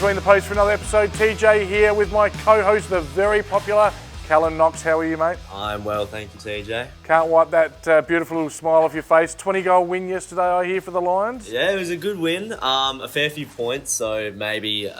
Between the Posts for another episode. TJ here with my co-host, the very popular Kalan Knox. How are you, mate? I'm well, thank you, TJ. Can't wipe that beautiful little smile off your face. 20-goal win yesterday, I hear, for the Lions. Yeah, it was a good win. A fair few points, so maybe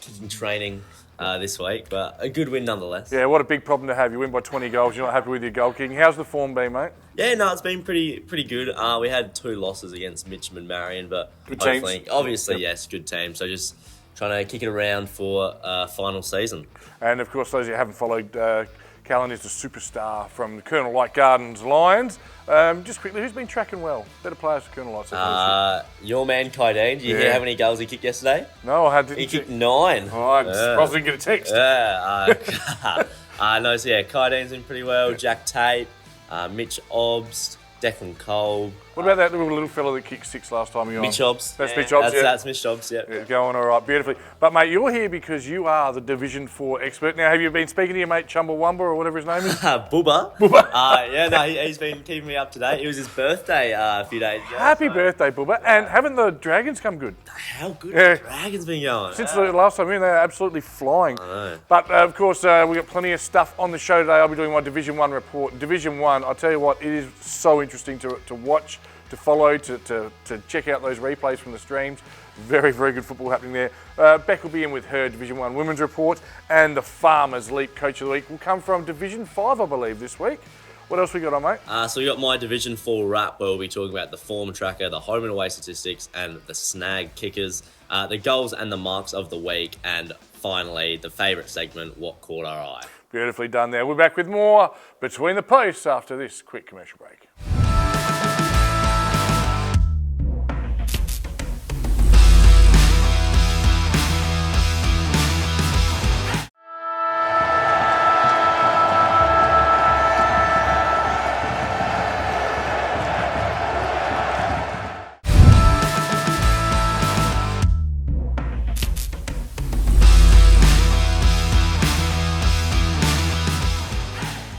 kicking training this week, but a good win nonetheless. Yeah, what a big problem to have. You win by 20 goals. You're not happy with your goal kicking. How's the form been, mate? Yeah, no, it's been pretty good. We had 2 losses against Mitcham and Marion, but Good hopefully, teams. obviously, Yep. yes, good team. So just trying to kick it around for final season. And, of course, those who haven't followed, Kalan is the superstar from the Colonel Light Gardens Lions. Just quickly, who's been tracking well? Better players for Colonel Light. Your man, Kaideen, did you hear how many goals he kicked yesterday? No, I didn't. He kicked 9. Oh, I probably didn't get a text. Yeah. No, so yeah, Kaideen's been pretty well. Jack Tate, Mitch Obst, Declan Cole. What about that little fella that kicked 6 last time? Mitch Obst. That's yeah, Mitch Obst, yeah. That's Mitch Obst, yeah. Yeah, going all right, beautifully. But, mate, you're here because you are the Division 4 expert. Now, have you been speaking to your mate Chumbawamba or whatever his name is? Bubba. Yeah, no, he's been keeping me up to date. It was his birthday a few days ago. Happy birthday, Bubba. And haven't the Dragons come good? How good Yeah. have the Dragons been going? Since the last time, they're absolutely flying. I know. But, of course, we've got plenty of stuff on the show today. I'll be doing my Division 1 report. Division 1, I'll tell you what, it is so interesting to watch, to follow, to check out those replays from the streams. Very, very good football happening there. Bec will be in with her Division 1 Women's Report, and the Farmers League Coach of the Week will come from Division 5, I believe, this week. What else we got on, mate? So we got my Division 4 wrap where we'll be talking about the form tracker, the home and away statistics, and the snag kickers, the goals and the marks of the week, and finally, the favourite segment, What Caught Our Eye. Beautifully done there. We're back with more Between the Posts after this quick commercial break.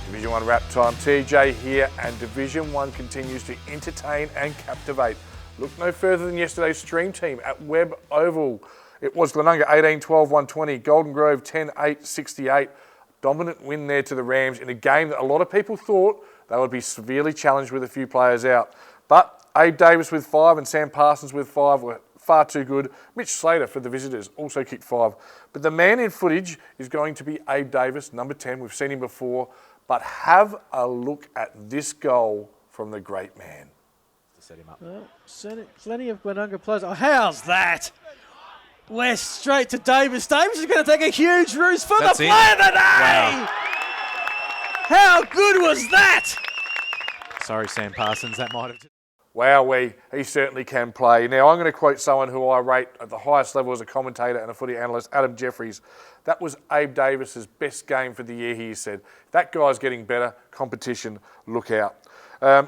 Division 1 wrap time. TJ here, and Division 1 continues to entertain and captivate. Look no further than yesterday's stream team at Webb Oval. It was Glenunga 18-12-120, Golden Grove 10-8-68. Dominant win there to the Rams in a game that a lot of people thought they would be severely challenged with a few players out. But Abe Davis with 5 and Sam Parsons with 5 were far too good. Mitch Slater for the visitors also kicked 5. But the man in footage is going to be Abe Davis, number 10. We've seen him before. But have a look at this goal from the great man. Set him up. Well, plenty of Glenunga players. Oh, how's that? West straight to Davis. Davis is going to take a huge roost for That's the it. play of the day. Wow. How good was that? Sorry, Sam Parsons, that might have... Wowee, he certainly can play. Now, I'm going to quote someone who I rate at the highest level as a commentator and a footy analyst, Adam Jeffries. That was Abe Davis's best game for the year, he said. That guy's getting better. Competition, look out.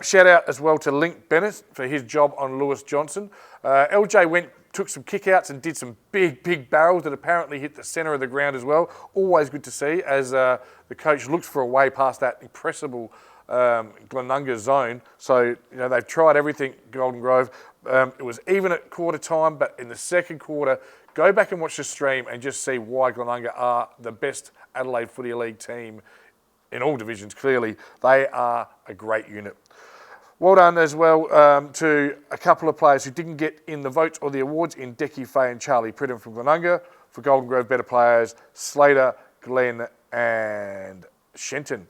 Shout out as well to Link Bennett for his job on Lewis Johnson. LJ took some kickouts and did some big barrels that apparently hit the centre of the ground as well. Always good to see as the coach looked for a way past that impressible Glenunga zone. So, they've tried everything, Golden Grove. It was even at quarter time, but in the second quarter, go back and watch the stream and just see why Glenunga are the best Adelaide Footy League team in all divisions, clearly. They are a great unit. Well done as well to a couple of players who didn't get in the votes or the awards in Decky Fay and Charlie Pridham from Glenunga. For Golden Grove, better players, Slater, Glenn and Shenton.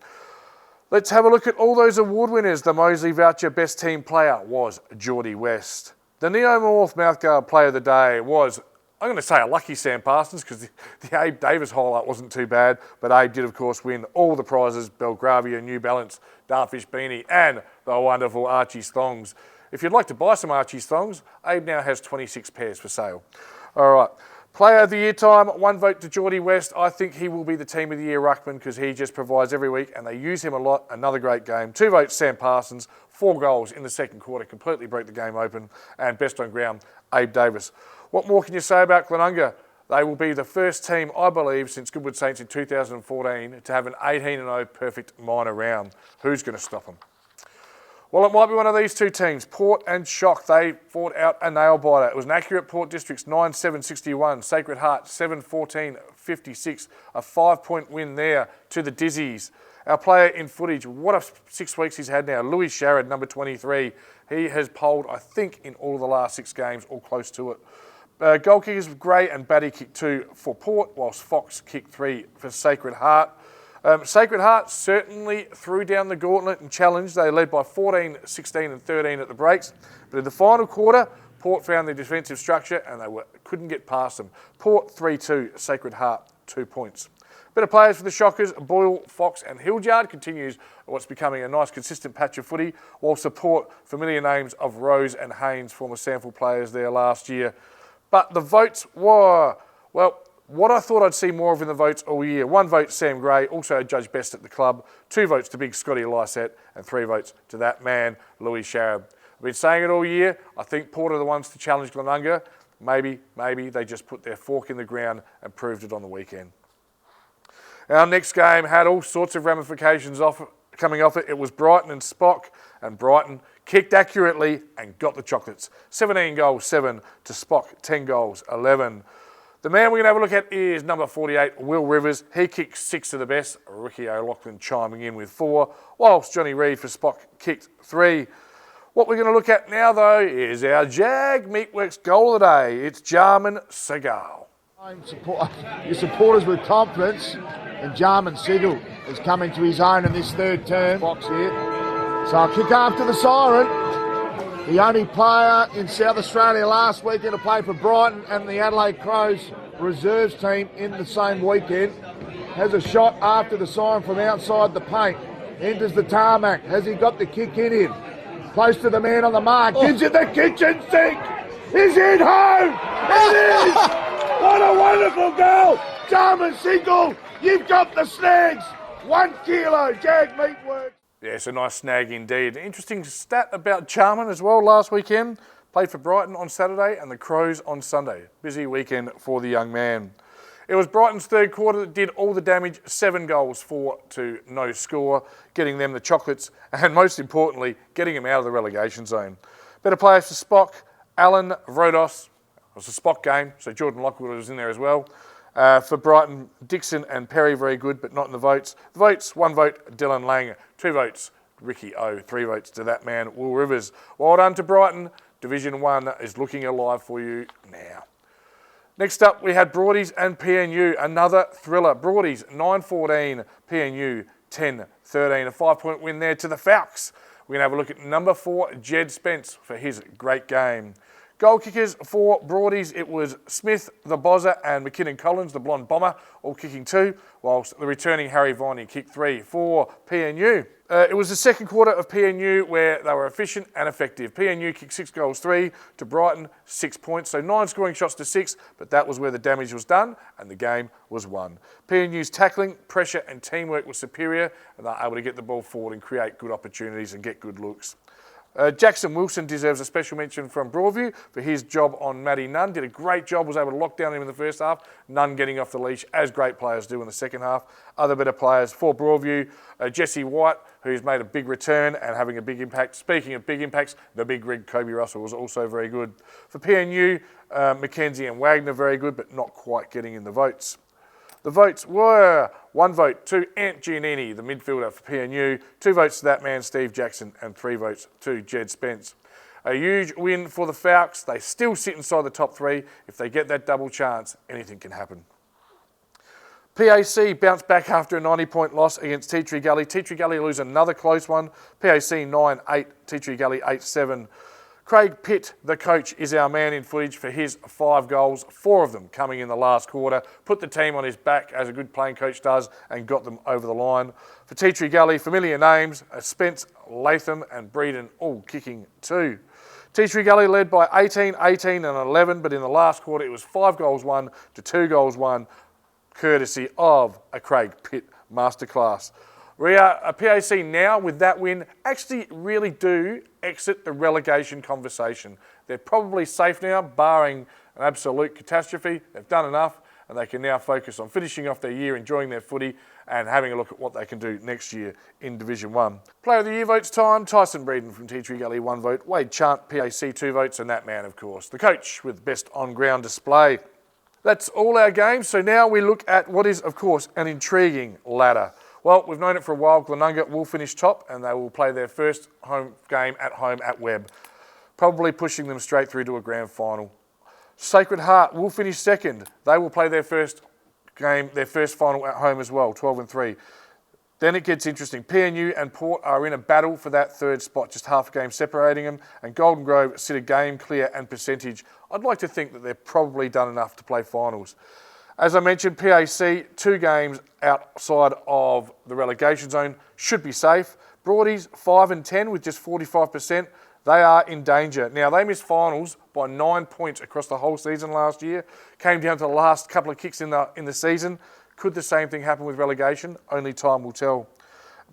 Let's have a look at all those award winners. The Moseley Voucher Best Team Player was Geordie West. The Neomorph Mouthguard Player of the Day was, I'm going to say, a lucky Sam Parsons, because the Abe Davis highlight wasn't too bad, but Abe did, of course, win all the prizes, Belgravia, New Balance, Darfish Beanie, and the wonderful Archie's Thongs. If you'd like to buy some Archie's Thongs, Abe now has 26 pairs for sale. All right. Player of the Year time, 1 vote to Geordie West. I think he will be the Team of the Year ruckman because he just provides every week and they use him a lot. Another great game. 2 votes, Sam Parsons. 4 goals in the second quarter. Completely broke the game open. And best on ground, Abe Davis. What more can you say about Glenunga? They will be the first team, I believe, since Goodwood Saints in 2014 to have an 18-0 perfect minor round. Who's going to stop them? Well, it might be one of these two teams, Port and Shock. They fought out a nail-biter. It was an accurate Port Districts 9-7-61, Sacred Heart 7-14-56, a 5-point win there to the Dizzies. Our player in footage, what a 6 weeks he's had now, Louis Sharrod, number 23. He has polled, I think, in all of the last 6 games, or close to it. Goal kickers, Gray and Batty kicked 2 for Port, whilst Fox kicked 3 for Sacred Heart. Sacred Heart certainly threw down the gauntlet and challenged. They led by 14, 16 and 13 at the breaks. But in the final quarter, Port found their defensive structure and they couldn't get past them. Port 3-2, Sacred Heart 2 points. Better players for the Shockers, Boyle, Fox and Hildyard continues what's becoming a nice consistent patch of footy, while support familiar names of Rose and Haynes, former sample players there last year. But the votes were, well, what I thought I'd see more of in the votes all year. 1 vote, Sam Gray, also judged best at the club. 2 votes to big Scotty Lysette and 3 votes to that man, Louis Sharrod. I've been saying it all year. I think Port are the ones to challenge Glenunga. Maybe they just put their fork in the ground and proved it on the weekend. Our next game had all sorts of ramifications coming off it. It was Brighton and Spock, and Brighton kicked accurately and got the chocolates. 17 goals, 7 to Spock, 10 goals, 11. The man we're going to have a look at is number 48, Will Rivers. He kicked 6 of the best. Ricky O'Loughlin chiming in with 4, whilst Johnny Reid for Spock kicked 3. What we're going to look at now, though, is our Jag Meatworks goal of the day. It's Jarman Segal. Your supporters with confidence, and Jarman Segal is coming to his own in this third term. Box here. So I'll kick after the siren. The only player in South Australia last weekend to play for Brighton and the Adelaide Crows reserves team in the same weekend has a shot after the siren from outside the paint. Enters the tarmac. Has he got the kick in him? Close to the man on the mark. Gives it the kitchen sink. Is it home? It is! What a wonderful goal! Jarman Segal, you've got the snags. 1 kilo, Jag Meatworks. Yes, a nice snag indeed. Interesting stat about Jarman as well last weekend. Played for Brighton on Saturday and the Crows on Sunday. Busy weekend for the young man. It was Brighton's third quarter that did all the damage. 7 goals, 4 to no score, getting them the chocolates and most importantly, getting them out of the relegation zone. Better players for Spock, Alan Rodos. It was a Spock game, so Jordan Lockwood was in there as well. For Brighton, Dixon and Perry, very good, but not in the votes. The votes, 1 vote, Dylan Lang, 2 votes, Ricky O, 3 votes to that man, Will Rivers. Well done to Brighton. Division 1 is looking alive for you now. Next up, we had Broadies and PNU, another thriller. Broadies, 9-14, PNU, 10-13, a 5-point win there to the Falcons. We're going to have a look at number 4, Jed Spence, for his great game. Goal kickers for Broadies, it was Smith, the Bozzer, and McKinnon Collins, the blonde bomber, all kicking 2, whilst the returning Harry Viney kicked 3 for PNU. It was the second quarter of PNU where they were efficient and effective. PNU kicked 6 goals, 3 to Brighton, 6 points, so 9 scoring shots to 6, but that was where the damage was done and the game was won. PNU's tackling, pressure and teamwork was superior, and they were able to get the ball forward and create good opportunities and get good looks. Jackson Wilson deserves a special mention from Broadview for his job on Matty Nunn. Did a great job, was able to lock down him in the first half. Nunn getting off the leash, as great players do in the second half. Other better players for Broadview, Jesse White, who's made a big return and having a big impact. Speaking of big impacts, the big rig Kobe Russell was also very good. For PNU, Mackenzie and Wagner very good, but not quite getting in the votes. The votes were 1 vote to Ant Giannini, the midfielder for PNU, 2 votes to that man, Steve Jackson, and 3 votes to Jed Spence. A huge win for the Falcons. They still sit inside the top 3. If they get that double chance, anything can happen. PAC bounced back after a 90-point loss against Tea Tree Gully. Tea Tree Gully lose another close one. PAC 9-8, Tea Tree Gully 8-7. Craig Pitt, the coach, is our man in footage for his 5 goals, 4 of them coming in the last quarter. Put the team on his back, as a good playing coach does, and got them over the line. For Tea Tree Gully, familiar names, Spence, Latham and Breeden, all kicking 2. Tea Tree Gully led by 18, 18 and 11, but in the last quarter it was 5 goals 1 to 2 goals 1, courtesy of a Craig Pitt masterclass. We are a PAC now with that win actually really do exit the relegation conversation. They're probably safe now, barring an absolute catastrophe. They've done enough and they can now focus on finishing off their year, enjoying their footy, and having a look at what they can do next year in Division 1. Player of the Year votes time. Tyson Breeden from Tea Tree Gully, 1 vote. Wade Chant, PAC, 2 votes, and that man, of course, the coach with best on-ground display. That's all our games, so now we look at what is, of course, an intriguing ladder. Well, we've known it for a while. Glenunga will finish top, and they will play their first home game at home at Webb, probably pushing them straight through to a grand final. Sacred Heart will finish second. They will play their first game, their first final at home as well, 12-3. Then it gets interesting. PNU and Port are in a battle for that third spot, just half a game separating them, and Golden Grove sit a game clear and percentage. I'd like to think that they're probably done enough to play finals. As I mentioned, PAC, 2 games outside of the relegation zone, should be safe. Broadies, 5-10 with just 45%. They are in danger. Now, they missed finals by 9 points across the whole season last year. Came down to the last couple of kicks in the season. Could the same thing happen with relegation? Only time will tell.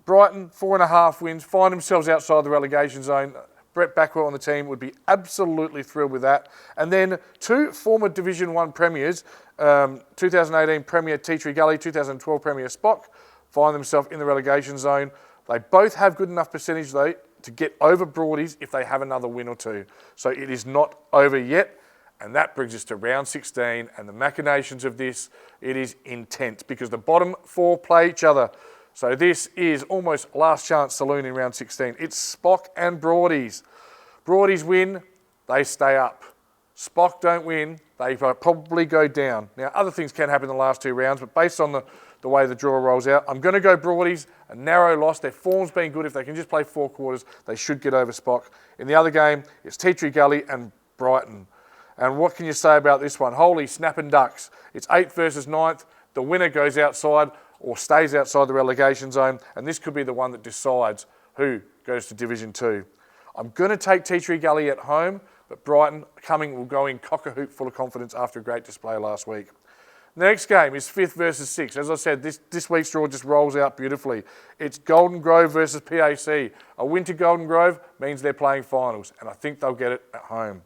Brighton, 4.5 wins, find themselves outside the relegation zone. Brett Backwell on the team would be absolutely thrilled with that. And then 2 former Division 1 premiers, 2018 Premier Tea Tree Gully, 2012 Premier Spock, find themselves in the relegation zone. They both have good enough percentage, though, to get over Broadies if they have another win or 2. So it is not over yet. And that brings us to round 16 and the machinations of this. It is intense because the bottom 4 play each other. So this is almost last chance saloon in round 16. It's Spock and Broadies. Broadies win, they stay up. Spock don't win, they probably go down. Now, other things can happen in the last 2 rounds, but based on the way the draw rolls out, I'm going to go Broadies. A narrow loss. Their form's been good. If they can just play 4 quarters, they should get over Spock. In the other game, it's Tea Tree Gully and Brighton. And what can you say about this one? Holy snapping ducks. It's 8th versus 9th. The winner goes outside or stays outside the relegation zone, and this could be the one that decides who goes to Division 2. I'm going to take Tea Tree Gully at home, but Brighton will go in cock-a-hoop full of confidence after a great display last week. The next game is 5th versus 6th. As I said, this week's draw just rolls out beautifully. It's Golden Grove versus PAC. A win to Golden Grove means they're playing finals, and I think they'll get it at home.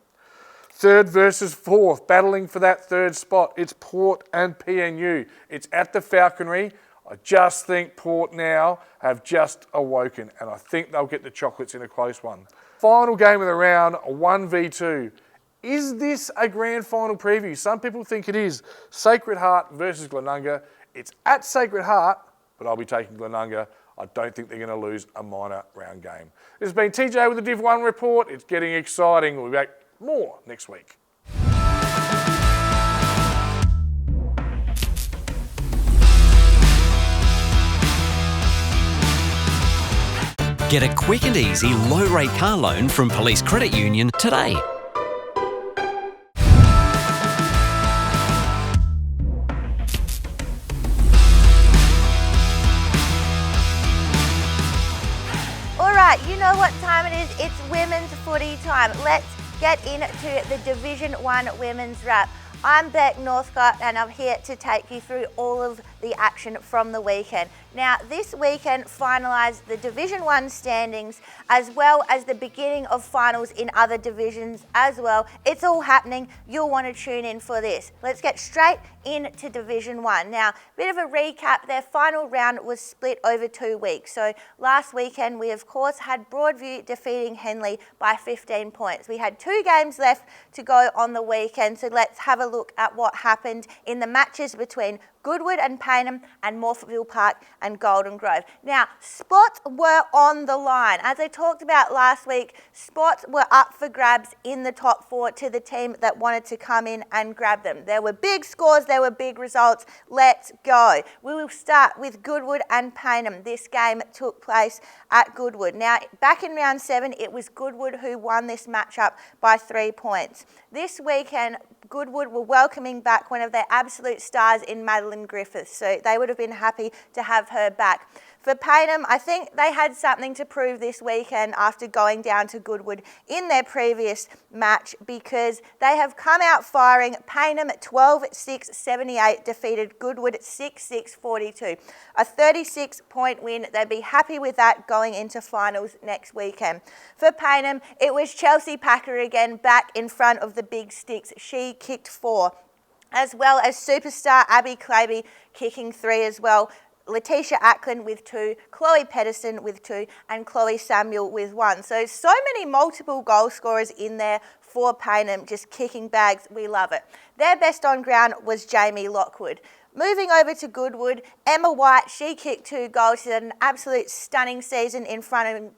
3rd versus 4th, battling for that 3rd spot. It's Port and PNU. It's at the Falconry. I just think Port now have just awoken, and I think they'll get the chocolates in a close one. Final game of the round, a 1v2. Is this a grand final preview? Some people think it is. Sacred Heart versus Glenunga. It's at Sacred Heart, but I'll be taking Glenunga. I don't think they're going to lose a minor round game. This has been TJ with the Div 1 report. It's getting exciting. We'll be back more next week. Get a quick and easy low-rate car loan from Police Credit Union today. All right, you know what time it is. It's women's footy time. Let's get into the Division 1 women's wrap. I'm Bec Northcott and I'm here to take you through all of the action from the weekend. Now, this weekend finalised the Division 1 standings as well as the beginning of finals in other divisions as well. It's all happening. You'll want to tune in for this. Let's get straight into Division 1. Now, a bit of a recap. Their final round was split over 2 weeks. So last weekend, we of course had Broadview defeating Henley by 15 points. We had 2 games left to go on the weekend. So let's have a look at what happened in the matches between Goodwood and Payneham and Morphettville Park and Golden Grove. Now, spots were on the line. As I talked about last week, spots were up for grabs in the top 4 to the team that wanted to come in and grab them. There were big scores, there were big results. Let's go. We will start with Goodwood and Payneham. This game took place at Goodwood. Now, back in round 7, it was Goodwood who won this matchup by 3 points. This weekend, Goodwood were welcoming back one of their absolute stars in Madeline Griffiths, so they would have been happy to have her back. For Payneham, I think they had something to prove this weekend after going down to Goodwood in their previous match because they have come out firing. Payneham 12-6-78 defeated Goodwood 6-6-42. A 36-point win. They'd be happy with that going into finals next weekend. For Payneham, it was Chelsea Packer again back in front of the big sticks. She kicked 4. as well as superstar Abby Claby kicking 3 as well. Letitia Ackland with 2, Chloe Pedersen with 2, and Chloe Samuel with 1. So many multiple goal scorers in there for Payneham, just kicking bags. We love it. Their best on ground was Jamie Lockwood. Moving over to Goodwood, Emma White, she kicked 2 goals. She had an absolute stunning season in front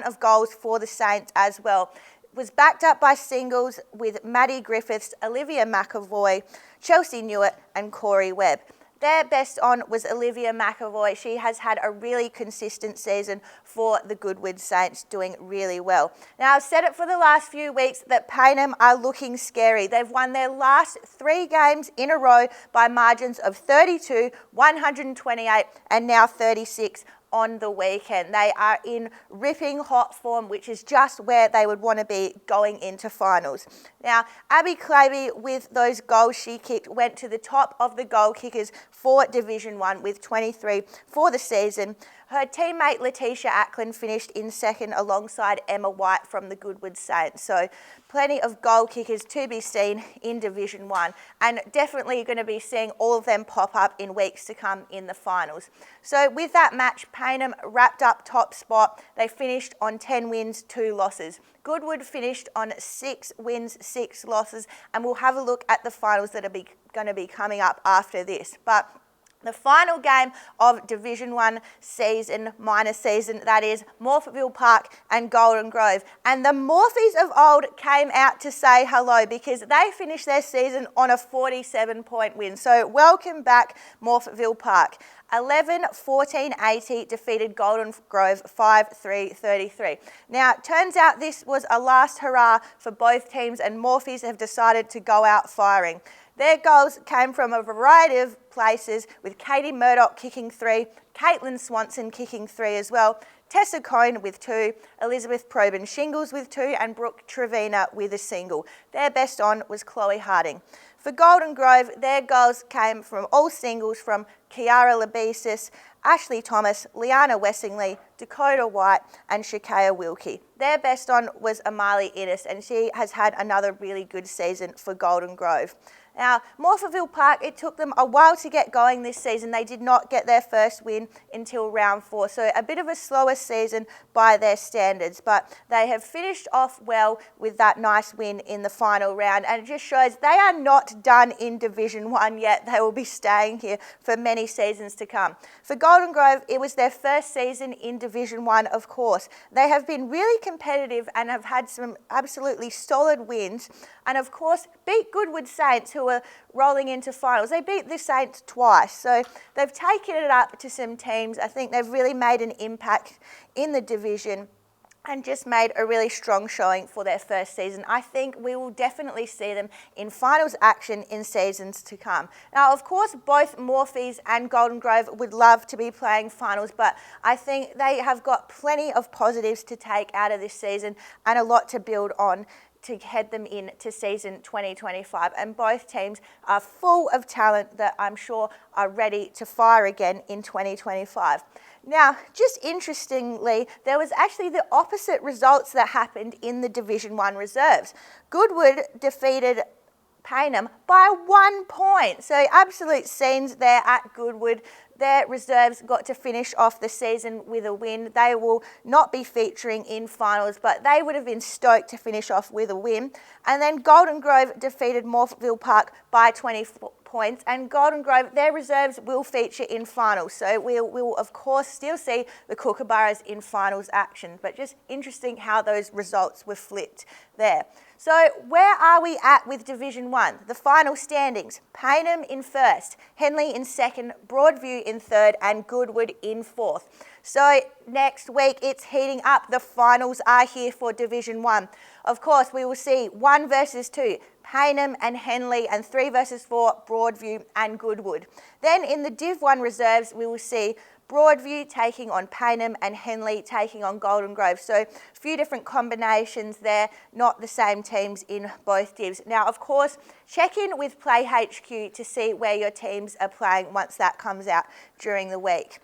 of goals for the Saints as well. Was backed up by singles with Maddie Griffiths, Olivia McAvoy, Chelsea Newitt and Corey Webb. Their best on was Olivia McAvoy. She has had a really consistent season for the Goodwood Saints, doing really well. Now, I've said it for the last few weeks that Payneham are looking scary. They've won their last 3 games in a row by margins of 32, 128 and now 36 on the weekend. They are in ripping hot form, which is just where they would want to be going into finals. Now, Abby Claby, with those goals she kicked, went to the top of the goal kickers for Division 1 with 23 for the season. Her teammate Letitia Ackland finished in second alongside Emma White from the Goodwood Saints. So plenty of goal kickers to be seen in Division 1, and definitely going to be seeing all of them pop up in weeks to come in the finals. So with that match, Payneham wrapped up top spot. They finished on 10 wins, 2 losses. Goodwood finished on 6 wins, 6 losses, and we'll have a look at the finals that are going to be coming up after this. But the final game of Division 1 season, minor season, that is Morphettville Park and Golden Grove. And the Morphies of old came out to say hello because they finished their season on a 47-point win. So welcome back, Morphettville Park. 11-14-80 defeated Golden Grove 5-3-33. Now, it turns out this was a last hurrah for both teams, and Morphies have decided to go out firing. Their goals came from a variety of places, with Katie Murdoch kicking 3, Caitlin Swanson kicking 3 as well, Tessa Coyne with 2, Elizabeth Probyn Shingles with 2, and Brooke Trevina with a single. Their best on was Chloe Harding. For Golden Grove, their goals came from all singles from Kiara Labesis, Ashley Thomas, Liana Wessingley, Dakota White and Shakaya Wilkie. Their best on was Amali Innes, and she has had another really good season for Golden Grove. Now, Morphettville Park, it took them a while to get going this season. They did not get their first win until round 4, so a bit of a slower season by their standards, but they have finished off well with that nice win in the final round, and it just shows they are not done in Division 1 yet. They will be staying here for many seasons to come. For Golden Grove, it was their first season in Division 1, of course. They have been really competitive and have had some absolutely solid wins, and of course beat Goodwood Saints, who are rolling into finals. They beat the Saints twice, so they've taken it up to some teams. I think they've really made an impact in the division and just made a really strong showing for their first season. I think we will definitely see them in finals action in seasons to come. Now, of course, both Morphies and Golden Grove would love to be playing finals, but I think they have got plenty of positives to take out of this season and a lot to build on to head them into season 2025, and both teams are full of talent that I'm sure are ready to fire again in 2025. Now, just interestingly, there was actually the opposite results that happened in the Division 1 reserves. Goodwood defeated Payneham by 1 point. So absolute scenes there at Goodwood. Their reserves got to finish off the season with a win. They will not be featuring in finals, but they would have been stoked to finish off with a win. And then Golden Grove defeated Morphettville Park by 24 points, and Golden Grove, their reserves will feature in finals. So we'll of course still see the Kookaburras in finals action, but just interesting how those results were flipped there. So where are we at with Division 1? The final standings: Payneham in first, Henley in second, Broadview in third and Goodwood in fourth. So next week it's heating up. The finals are here for Division 1. Of course, we will see 1 versus 2, Payneham and Henley, and 3 versus 4, Broadview and Goodwood. Then in the Div 1 reserves, we will see Broadview taking on Payneham and Henley taking on Golden Grove. So a few different combinations there, not the same teams in both divs. Now, of course, check in with Play HQ to see where your teams are playing once that comes out during the week.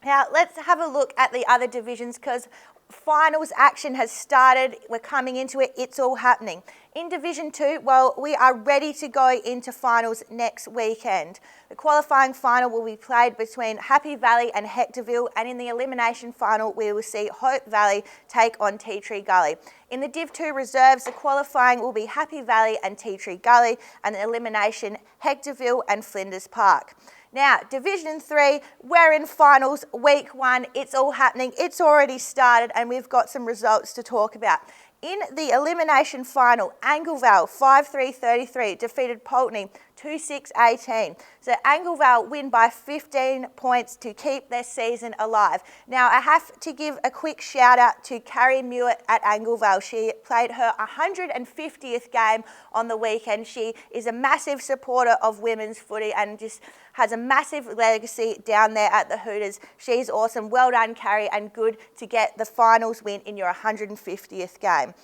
Now, let's have a look at the other divisions, because finals action has started. We're coming into it. It's all happening. In Division 2, well, we are ready to go into finals next weekend. The qualifying final will be played between Happy Valley and Hectorville, and in the elimination final, we will see Hope Valley take on Tea Tree Gully. In the Div 2 reserves, the qualifying will be Happy Valley and Tea Tree Gully, and the elimination, Hectorville and Flinders Park. Now, Division 3, we're in finals, week 1. It's all happening. It's already started, and we've got some results to talk about. In the elimination final, Anglevale 5-3-33 defeated Pulteney 2-6-18. So Anglevale win by 15 points to keep their season alive. Now I have to give a quick shout out to Carrie Mewett at Anglevale. She played her 150th game on the weekend. She is a massive supporter of women's footy and just has a massive legacy down there at the Hooters. She's awesome. Well done, Carrie, and good to get the finals win in your 150th game.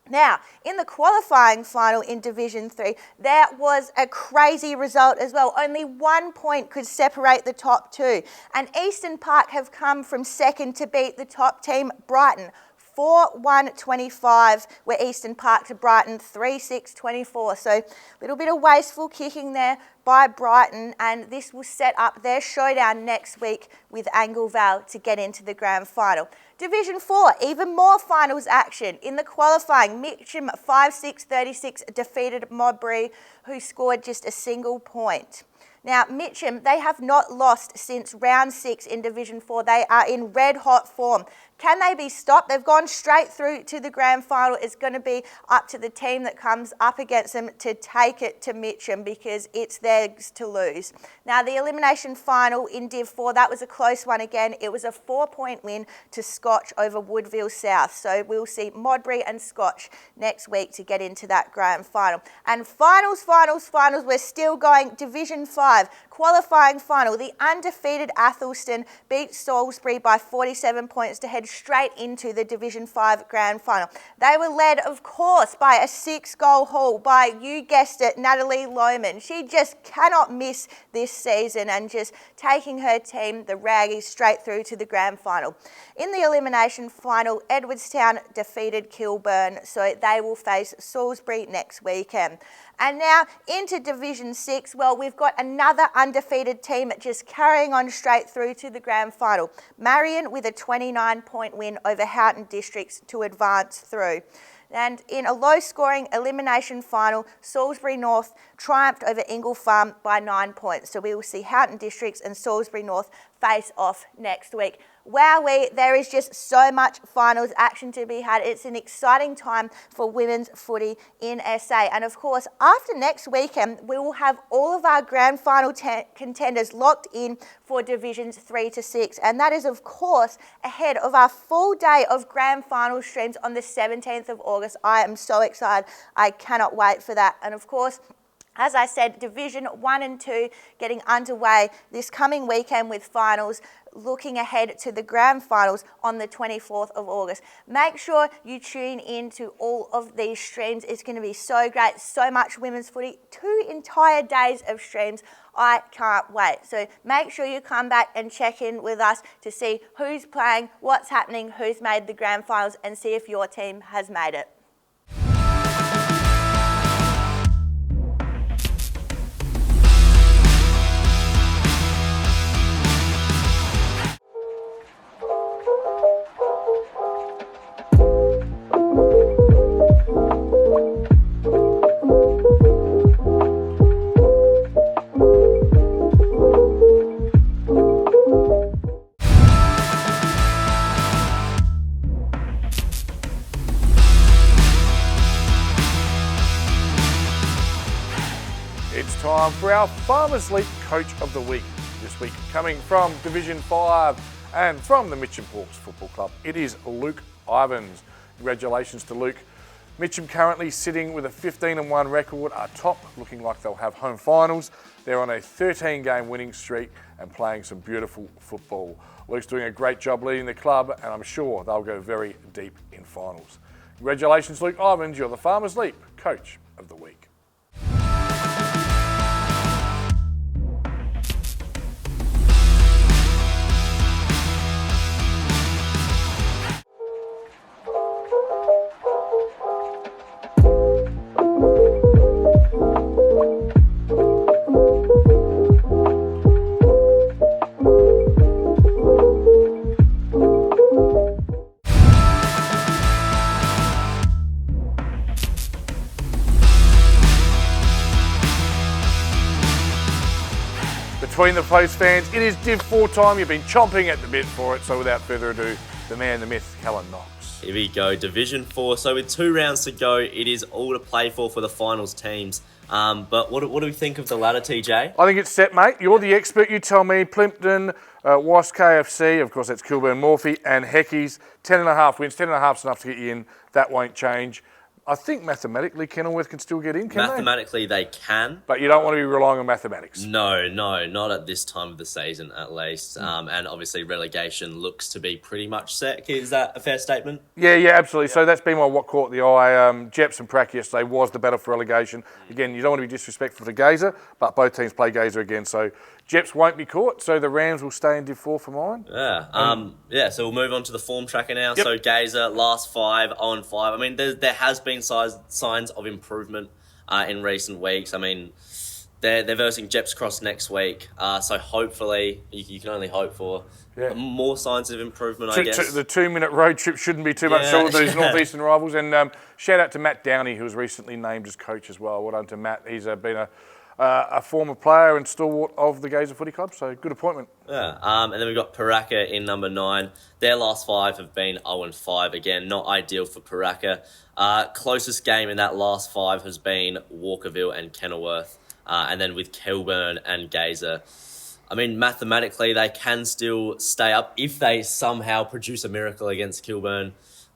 Now, in the qualifying final in Division 3, there was a crazy result as well. Only 1 point could separate the top two. And Eastern Park have come from second to beat the top team, Brighton. 4-1-25 were Eastern Park to Brighton, 3-6-24. So a little bit of wasteful kicking there by Brighton, and this will set up their showdown next week with Anglevale to get into the grand final. Division 4, even more finals action. In the qualifying, Mitcham 5-6-36 defeated Modbury, who scored just a single point. Now, Mitcham, they have not lost since round 6 in Division 4. They are in red-hot form. Can they be stopped? They've gone straight through to the grand final. It's going to be up to the team that comes up against them to take it to Mitcham because it's theirs to lose. Now, the elimination final in Div 4, that was a close one again. It was a 4-point win to Scotch over Woodville South. So we'll see Modbury and Scotch next week to get into that grand final. And finals, we're still going. Division 5, qualifying final. The undefeated Athelston beat Salisbury by 47 points to head straight into the Division 5 grand final. They were led, of course, by a 6-goal haul by, you guessed it, Natalie Lohman. She just cannot miss this season and just taking her team, the Raggies, straight through to the grand final. In the elimination final, Edwardstown defeated Kilburn, so they will face Salisbury next weekend. And now into Division 6, well, we've got another undefeated team just carrying on straight through to the grand final. Marion with a 29-point win over Houghton Districts to advance through. And in a low-scoring elimination final, Salisbury North triumphed over Ingle Farm by 9 points. So we will see Houghton Districts and Salisbury North face off next week. Wowee, there is just so much finals action to be had. It's an exciting time for women's footy in SA. And of course, after next weekend, we will have all of our grand final contenders locked in for Divisions 3 to 6. And that is, of course, ahead of our full day of grand final streams on the 17th of August. I am so excited. I cannot wait for that. And of course, as I said, Division 1 and 2 getting underway this coming weekend with finals, looking ahead to the grand finals on the 24th of August. Make sure you tune in to all of these streams. It's going to be so great, so much women's footy, 2 entire days of streams. I can't wait. So make sure you come back and check in with us to see who's playing, what's happening, who's made the grand finals, and see if your team has made it. Time for our Farmers League Coach of the Week. This week, coming from Division 5 and from the Mitcham Hawks Football Club, it is Luke Ivans. Congratulations to Luke. Mitcham currently sitting with a 15-1 record, are top, looking like they'll have home finals. They're on a 13-game winning streak and playing some beautiful football. Luke's doing a great job leading the club, and I'm sure they'll go very deep in finals. Congratulations, Luke Ivans. You're the Farmers League Coach of the Week. between the post fans. It is Div 4 time. You've been chomping at the bit for it. So without further ado, the man, the myth, Kalan Knox. Here we go, Division 4. So with 2 rounds to go, it is all to play for the finals teams. But what do we think of the ladder, TJ? I think it's set, mate. You're the expert. You tell me. Plimpton, Wasp KFC, of course that's Kilburn Morphy, and Heckies. 10.5 wins. 10.5 is enough to get you in. That won't change. I think mathematically Kenilworth can still get in, can Mathematically, they can. But you don't want to be relying on mathematics. No, not at this time of the season, at least. And obviously, relegation looks to be pretty much set. Is that a fair statement? Yeah, absolutely. So that's been what caught the eye. Jeps and Prac yesterday was the battle for relegation. Again, you don't want to be disrespectful to Gazer, but both teams play Gazer again. So Jeps won't be caught, so the Rams will stay in Div 4 for mine. Yeah. So we'll move on to the form tracker now. Yep. So Gazer, last 5, 0-5. I mean, there has been signs of improvement in recent weeks. I mean, they're versing Jeps Cross next week, so hopefully you can only hope for more signs of improvement. I guess the 2-minute road trip shouldn't be too much trouble with these northeastern rivals. And shout out to Matt Downey, who was recently named as coach as well. Well done to Matt. He's been a former player and stalwart of the Gazer Footy Club, so good appointment. Yeah, and then we've got Paraka in number 9. Their last 5 have been 0-5. Again, not ideal for Paraka. Closest game in that last 5 has been Walkerville and Kenilworth. And then with Kilburn and Gazer, I mean, mathematically, they can still stay up if they somehow produce a miracle against Kilburn.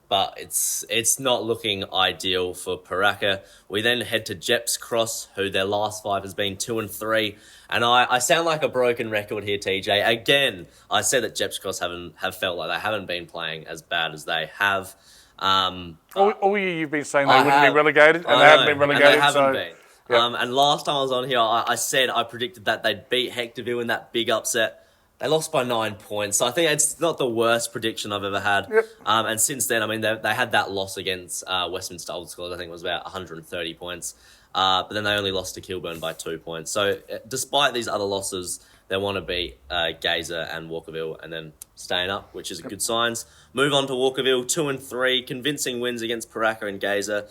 But it's not looking ideal for Paraka. We then head to Jeps Cross, who their last 5 has been 2-3. And I sound like a broken record here, TJ. Again, I said that Jeps Cross have felt like they haven't been playing as bad as they have. All year you've been saying they wouldn't be relegated, and they haven't been relegated. And they haven't been. Yep. And last time I was on here, I predicted that they'd beat Hectorville in that big upset. They lost by 9 points, so I think it's not the worst prediction I've ever had. Yep. And since then, I mean, they had that loss against Westminster Old Schools. I think it was about 130 points. But then they only lost to Kilburn by 2 points. So despite these other losses, they want to beat Gazer and Walkerville and then staying up, which is good signs. Move on to Walkerville, 2-3, convincing wins against Paraka and Gazer.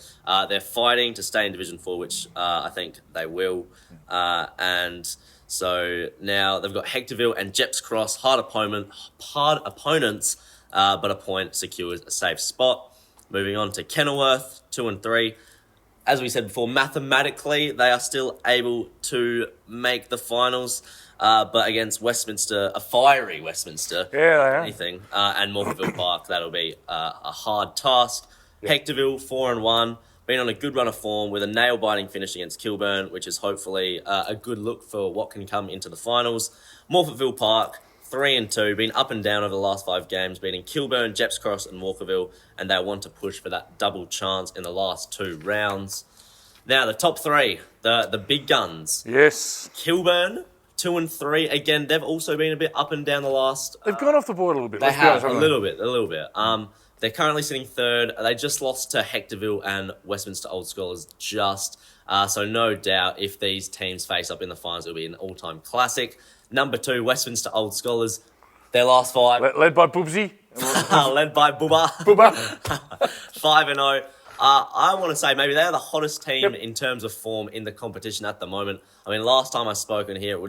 They're fighting to stay in Division 4, which I think they will. And so now they've got Hectorville and Jeps Cross, hard opponents, but a point secures a safe spot. Moving on to Kenilworth, 2-3. As we said before, mathematically, they are still able to make the finals. But against Westminster, a fiery Westminster, anything, and Morpheville Park, that'll be a hard task. Yep. Hectorville, 4-1, been on a good run of form with a nail-biting finish against Kilburn, which is hopefully a good look for what can come into the finals. Morpheville Park, 3-2, been up and down over the last 5 games, beating Kilburn, Jeps Cross and Walkerville, and they want to push for that double chance in the last 2 rounds. Now, the top 3, the big guns. Yes. Kilburn, 2-3. Again, they've also been a bit up and down the last... They've gone off the board a little bit. They have, a little bit. They're currently sitting 3rd. They just lost to Hectorville and Westminster Old Scholars just. So no doubt if these teams face up in the finals, it'll be an all-time classic. Number 2, Westminster Old Scholars. Their last 5. Led by Boobsy. Led by Booba. 5-0. I want to say maybe they're the hottest team in terms of form in the competition at the moment. I mean, last time I spoke in here,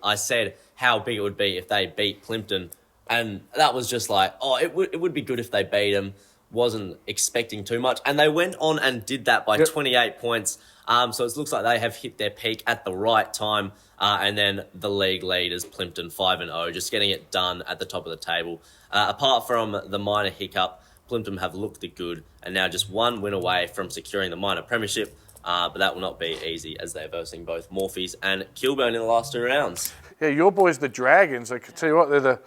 I said how big it would be if they beat Plimpton. And that was just like, it would be good if they beat them. Wasn't expecting too much. And they went on and did that by 28 points. So it looks like they have hit their peak at the right time. And then the league leaders, Plimpton, 5-0, just getting it done at the top of the table. Apart from the minor hiccup, Plimpton have looked good and now just 1 win away from securing the minor premiership. But that will not be easy as they're versing both Morphies and Kilburn in the last 2 rounds. Yeah, your boys, the Dragons, I can tell you what, they're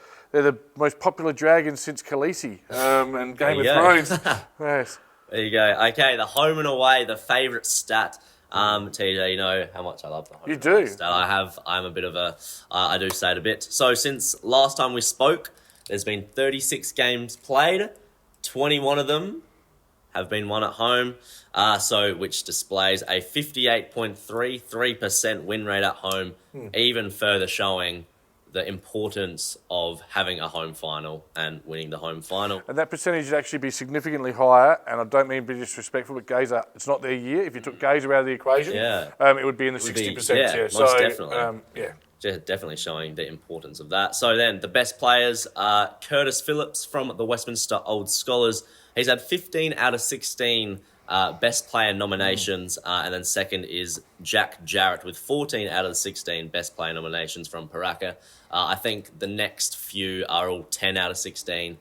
the most popular Dragons since Khaleesi and Game of Thrones. Yes. There you go. Okay, the home and away, the favourite stat. TJ, you know how much I love the home and away stat. I'm a bit of a, I do say it a bit. So since last time we spoke, there's been 36 games played. 21 of them have been won at home, which displays a 58.33% win rate at home, even further showing the importance of having a home final and winning the home final. And that percentage would actually be significantly higher, and I don't mean to be disrespectful, but Gazer, it's not their year. If you took Gazer out of the equation, it would be in the 60%. Most definitely. definitely showing the importance of that. So then the best players are Curtis Phillips from the Westminster Old Scholars. He's had 15 out of 16 best player nominations, and then second is Jack Jarrett with 14 out of the 16 best player nominations from Paraka. I think the next few are all 10 out of 16.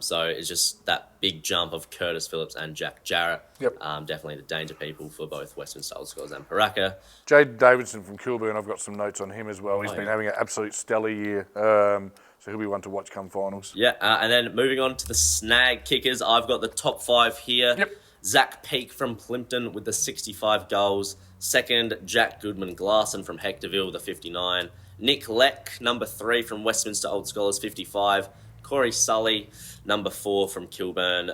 So it's just that big jump of Curtis Phillips and Jack Jarrett. Yep. Definitely the danger people for both Westminster Old Scholars and Paraka. Jaden Davidson from Kilburn, I've got some notes on him as well. He's been having an absolute stellar year. So he'll be one to watch come finals. Yeah, and then moving on to the snag kickers, I've got the top 5 here. Yep. Zach Peake from Plympton with the 65 goals. Second, Jack Goodman-Glasson from Hectorville with the 59. Nick Leck, number 3 from Westminster Old Scholars, 55. Corey Sully, number 4 from Kilburn,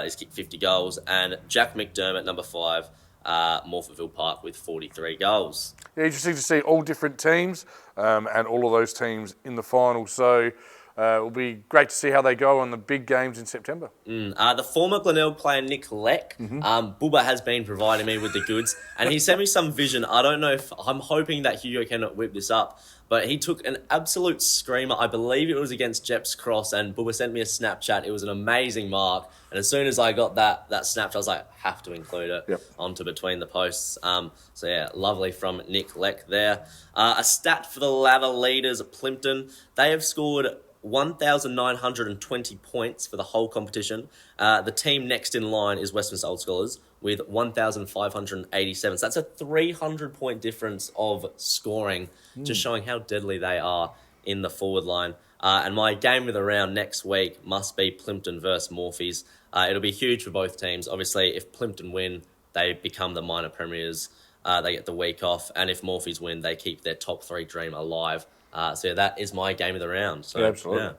is kicked 50 goals. And Jack McDermott, number 5, Morphettville Park with 43 goals. Yeah, interesting to see all different teams and all of those teams in the final. So it'll be great to see how they go on the big games in September. The former Glenelg player Nick Leck, Bubba has been providing me with the goods, and he sent me some vision. I don't know if I'm hoping that Hugo cannot whip this up, but he took an absolute screamer. I believe it was against Jeps Cross, and Bubba sent me a Snapchat. It was an amazing mark, and as soon as I got that Snapchat, I was like, have to include it onto Between the Posts. So yeah, lovely from Nick Leck there. A stat for the ladder leaders at Plympton. They have scored 1,920 points for the whole competition. The team next in line is Westminster Old Scholars with 1,587. So that's a 300-point difference of scoring, just showing how deadly they are in the forward line. And my game of the round next week must be Plympton versus Morphies. It'll be huge for both teams. Obviously, if Plympton win, they become the minor premiers. They get the week off. And if Morphies win, they keep their top 3 dream alive. So that is my game of the round. So, Yeah, absolutely.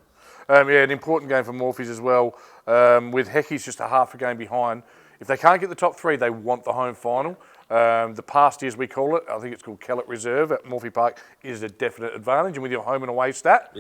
Yeah. An important game for Morphies as well. With Hecky's just a half a game behind. If they can't get the top 3, they want the home final. The past years we call it, I think it's called Kellett Reserve at Morphy Park, is a definite advantage. And with your home and away stat,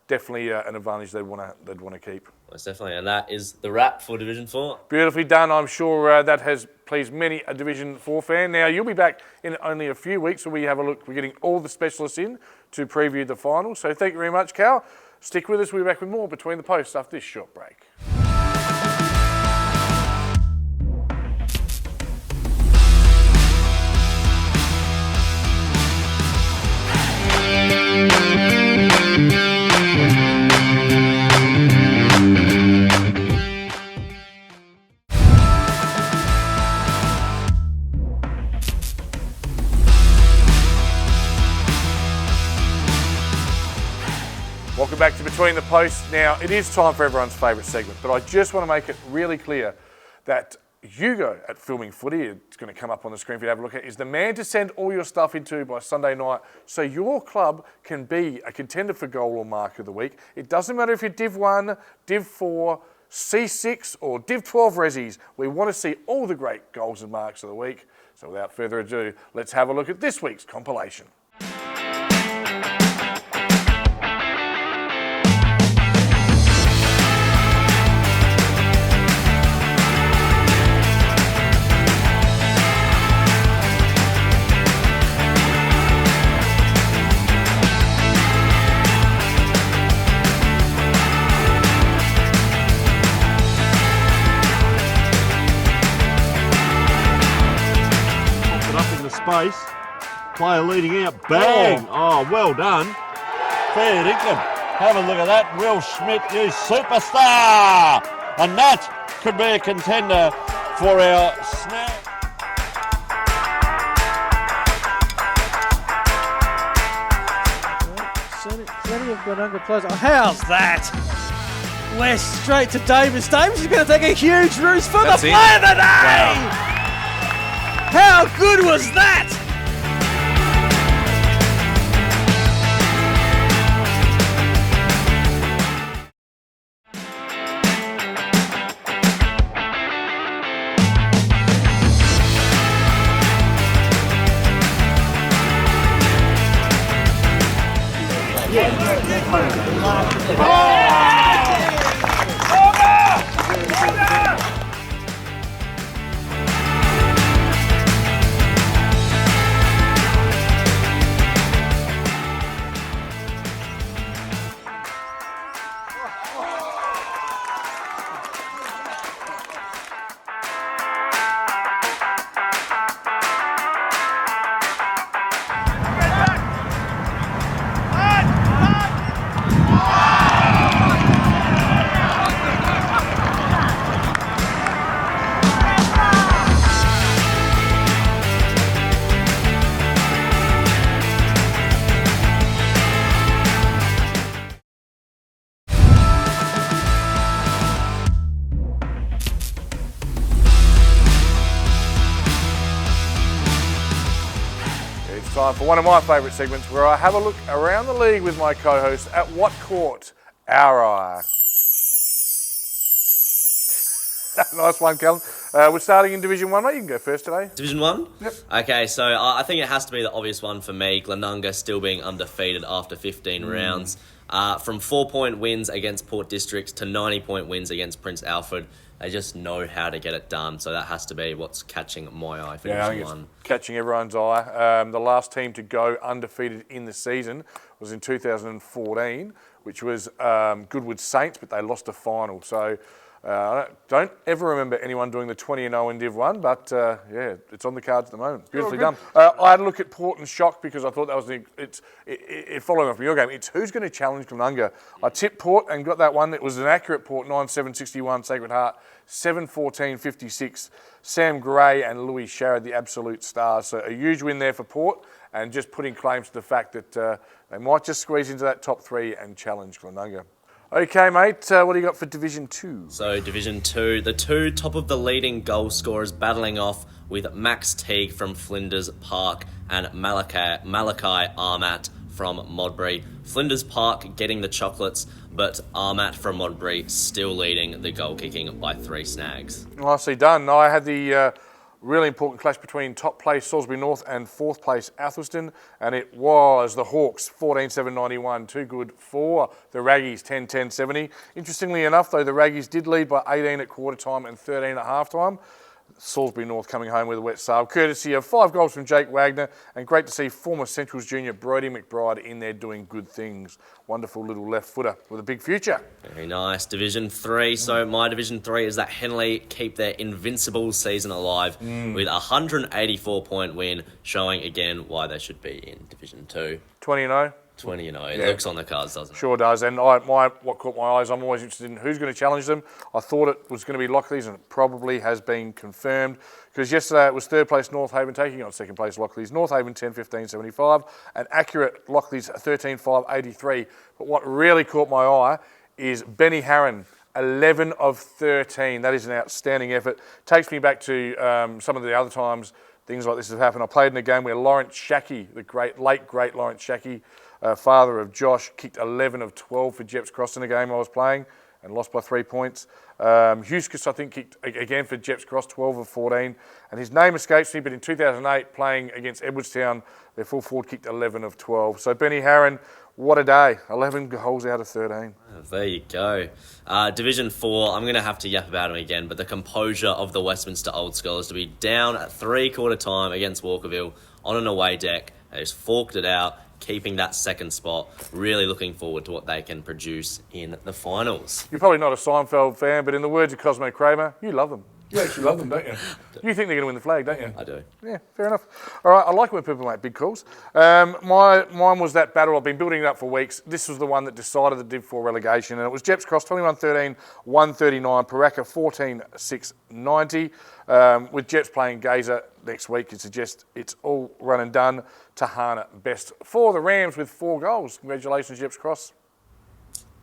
definitely an advantage they'd want to keep. Most definitely. And that is the wrap for Division 4. Beautifully done. I'm sure that has pleased many a Division 4 fan. Now, you'll be back in only a few weeks when we have a look. We're getting all the specialists in to preview the final. So thank you very much, Cal. Stick with us. We'll be back with more Between the Posts after this short break. Welcome back to Between the Posts. Now, it is time for everyone's favourite segment, but I just want to make it really clear that Hugo at Filming Footy, it's going to come up on the screen for you to have a look at, is the man to send all your stuff into by Sunday night so your club can be a contender for goal or mark of the week. It doesn't matter if you're Div 1, Div 4, C6 or Div 12 Rezzies. We want to see all the great goals and marks of the week. So without further ado, let's have a look at this week's compilation. Space, player leading out, bang! Oh, well done. Fair dinkum. Have a look at that. Will Schmidt, you superstar! And that could be a contender for our snag. Plenty of Glenunga players. Oh, how's that? We're straight to Davis. Davis is going to take a huge roost for the player of the day! Wow. How good was that? Time for one of my favourite segments where I have a look around the league with my co-host at what caught our eye. Nice one, Kalan. We're starting in Division 1, mate. You can go first today. Division 1? Yep. Okay, so I think it has to be the obvious one for me. Glenunga still being undefeated after 15 rounds. From 4-point wins against Port District to 90-point wins against Prince Alfred. They just know how to get it done. So that has to be what's catching my eye for I Division think 1. it's catching everyone's eye. The last team to go undefeated in the season was in 2014, which was Goodwood Saints, but they lost a final. So I don't ever remember anyone doing the 20-0 in Div 1, but yeah, it's on the cards at the moment. Beautifully done. I had a look at Port and Shock because I thought that was following on from your game. It's who's going to challenge Glenunga. I tipped Port and got that one. It was an accurate Port, 9-7-61, Sacred Heart, 7-14-56. Sam Gray and Louis Sharrod, the absolute stars. So a huge win there for Port and just putting claims to the fact that they might just squeeze into that top 3 and challenge Glenunga. Okay, mate, what do you got for Division 2? So, Division 2, the two top of the leading goal scorers battling off with Max Teague from Flinders Park and Malachi Armat from Modbury. Flinders Park getting the chocolates, but Armat from Modbury still leading the goal kicking by 3 snags. Nicely done. I had the really important clash between top place Salisbury North and 4th place Athelston, and it was the Hawks 14-7-91, too good for the Raggies 10-10-70. Interestingly enough, though, the Raggies did lead by 18 at quarter time and 13 at half time. Salisbury North coming home with a wet sail, courtesy of 5 goals from Jake Wagner, and great to see former Centrals junior Brodie McBride in there doing good things. Wonderful little left footer with a big future. Very nice. Division 3. So my Division 3 is that Henley keep their invincible season alive with a 184-point win, showing again why they should be in Division 2. 20-0. 20, it looks on the cards, doesn't it? Sure does. And what caught my eyes, I'm always interested in who's going to challenge them. I thought it was going to be Lockleys, and it probably has been confirmed. Because yesterday it was 3rd place North Haven taking on 2nd place Lockleys. North Haven 10-15-75, and accurate Lockleys 13-5-83. But what really caught my eye is Benny Harron, 11 of 13. That is an outstanding effort. Takes me back to some of the other times things like this have happened. I played in a game where Lawrence Shackey, the late great Lawrence Shackey, father of Josh, kicked 11 of 12 for Jeps Cross in a game I was playing and lost by 3 points. Huskis, I think, kicked again for Jeps Cross, 12 of 14. And his name escapes me, but in 2008, playing against Edwardstown, their full forward kicked 11 of 12. So Benny Harron, what a day. 11 goals out of 13. There you go. Division 4, I'm going to have to yap about him again, but the composure of the Westminster Old Scholars to be down at 3/4 time against Walkerville on an away deck. They just forked it out, keeping that second spot. Really looking forward to what they can produce in the finals. You're probably not a Seinfeld fan, but in the words of Cosmo Kramer, you love them. You actually love them, don't you? You think they're going to win the flag, don't you? I do. Yeah, fair enough. All right, I like when people make big calls. Mine was that battle. I've been building it up for weeks. This was the one that decided the Div 4 relegation, and it was Jeps Cross 21-13, 139, Paraka 14-6-90. With Jeps playing Gazer next week, it suggests it's all run and done. Tahana best for the Rams with 4 goals. Congratulations, Jeps Cross.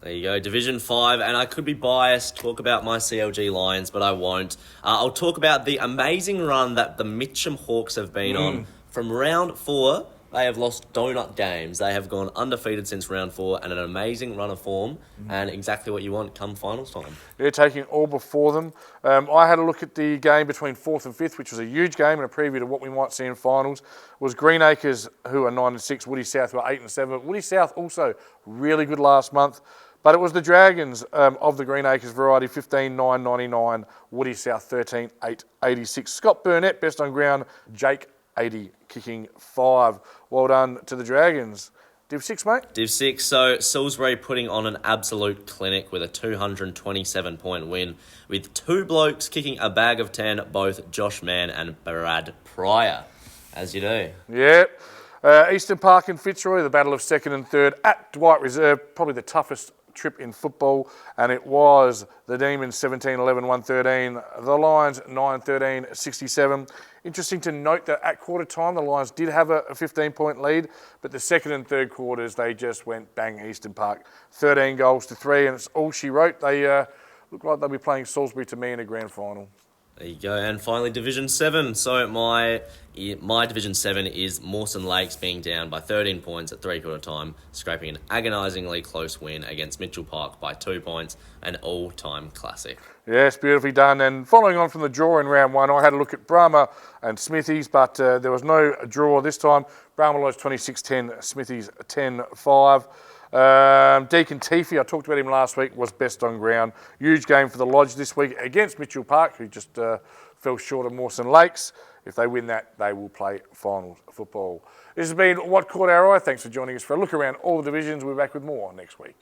There you go, Division 5, and I could be biased, talk about my CLG Lions, but I won't. I'll talk about the amazing run that the Mitcham Hawks have been on. From round 4, they have lost donut games. They have gone undefeated since round 4, and an amazing run of form, and exactly what you want come finals time. They're taking all before them. I had a look at the game between 4th and 5th, which was a huge game and a preview to what we might see in finals. It was Greenacres, who are 9-6, Woody South, who are 8-7. Woody South also really good last month. But it was the Dragons of the Greenacres variety, 15-9-99, Woody South 13-8-86. Scott Burnett, best on ground, Jake 80, kicking 5. Well done to the Dragons. Div 6, mate? Div 6, so Salisbury putting on an absolute clinic with a 227-point win, with 2 blokes kicking a bag of 10, both Josh Mann and Brad Pryor, as you do. Yep. Eastern Park and Fitzroy, the battle of 2nd and 3rd at Dwight Reserve, probably the toughest trip in football, and it was the Demons 17-11-113, the Lions 9-13-67. Interesting to note that at quarter time the Lions did have a 15-point lead, but the 2nd and 3rd quarters they just went bang Eastern Park, 13 goals to 3, and it's all she wrote. They look like they'll be playing Salisbury to me in a grand final. There you go. And finally, Division 7. So my Division 7 is Mawson Lakes being down by 13 points at three-quarter time, scraping an agonisingly close win against Mitchell Park by 2 points, an all-time classic. Yes, beautifully done. And following on from the draw in round 1, I had a look at Brahma and Smithies, but there was no draw this time. Brahma lost 26-10, Smithies 10-5. Deacon Teefy, I talked about him last week, was best on ground. Huge game for the Lodge this week against Mitchell Park, who just fell short of Mawson Lakes. If they win that, they will play finals football. This has been What Caught Our Eye. Thanks for joining us for a look around all the divisions. We'll be back with more next week.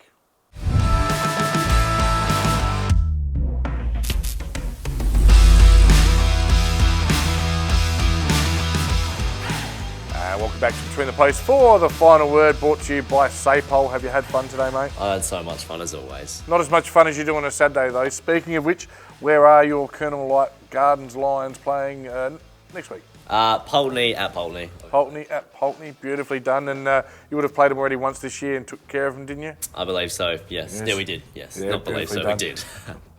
Welcome back to Between the Posts for the final word, brought to you by SAPOL. Have you had fun today, mate? I had so much fun as always. Not as much fun as you do on a Saturday, though. Speaking of which, where are your Colonel Light Gardens Lions playing next week? Pulteney at Pulteney. Pulteney at Pulteney, beautifully done. And you would have played them already once this year and took care of them, didn't you? I believe so, yes. Yeah, we did, yes. Yeah, Not believe so, done. we did.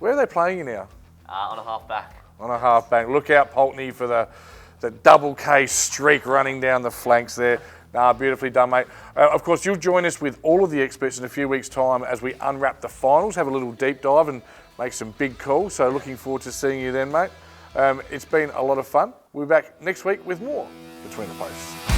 Where are they playing you now? On a half back. On a half back. Look out, Pulteney, for the double K streak running down the flanks there. Beautifully done, mate. Of course, you'll join us with all of the experts in a few weeks' time as we unwrap the finals, have a little deep dive and make some big calls. So looking forward to seeing you then, mate. It's been a lot of fun. We'll be back next week with more Between the Posts.